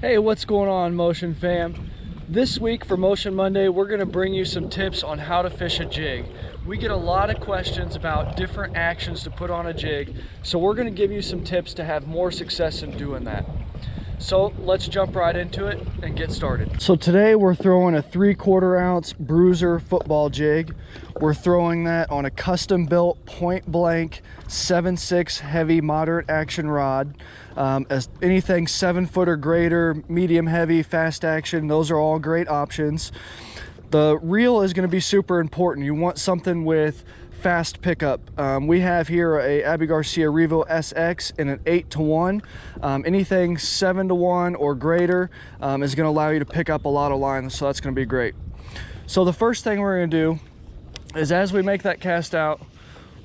Hey, what's going on, Motion fam? This week for Motion Monday, we're going to bring you some tips on how to fish a jig. We get a lot of questions about different actions to put on a jig, so we're going to give you some tips to have more success in doing that. So let's jump right into it and get started. So today we're throwing a 3/4 ounce Bruiser football jig. We're throwing that on a custom built point blank 7/6 heavy moderate action rod. As anything 7 foot or greater, medium heavy, fast action, those are all great options. The reel is going to be super important. You want something with fast pickup. We have here a Abu Garcia Revo SX in an 8-to-1. Anything 7-to-1 or greater is going to allow you to pick up a lot of line, so that's going to be great. So the first thing we're going to do is, as we make that cast out,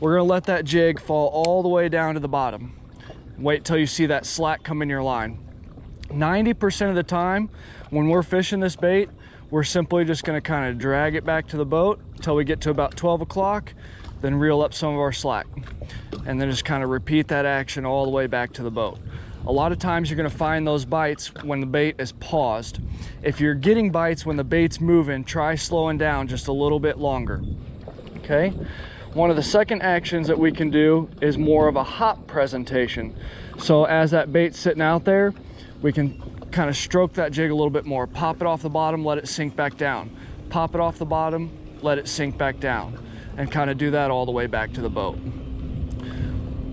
we're going to let that jig fall all the way down to the bottom. Wait till you see that slack come in your line. 90% of the time when we're fishing this bait, we're simply just going to kind of drag it back to the boat until we get to about 12 o'clock, then reel up some of our slack, and then just kind of repeat that action all the way back to the boat. A lot of times you're going to find those bites when the bait is paused. If you're getting bites when the bait's moving, try slowing down just a little bit longer. Okay? One of the second actions that we can do is more of a hop presentation. So as that bait's sitting out there, we can kind of stroke that jig a little bit more. Pop it off the bottom, let it sink back down. Pop it off the bottom, let it sink back down, and kind of do that all the way back to the boat.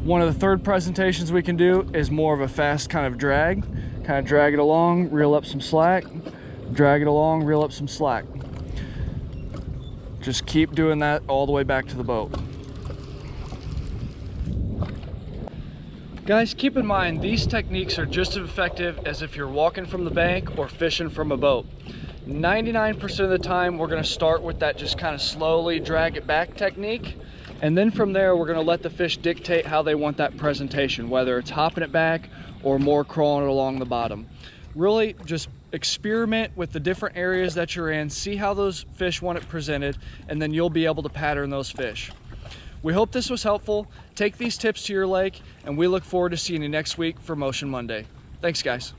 One of the third presentations we can do is more of a fast kind of drag. Kind of drag it along, reel up some slack, drag it along, reel up some slack. Just keep doing that all the way back to the boat. Guys, keep in mind, these techniques are just as effective as if you're walking from the bank or fishing from a boat. 99% of the time, we're going to start with that just kind of slowly drag it back technique. And then from there, we're going to let the fish dictate how they want that presentation, whether it's hopping it back or more crawling it along the bottom. Really just experiment with the different areas that you're in, see how those fish want it presented, and then you'll be able to pattern those fish. We hope this was helpful. Take these tips to your lake, and we look forward to seeing you next week for Motion Monday. Thanks, guys.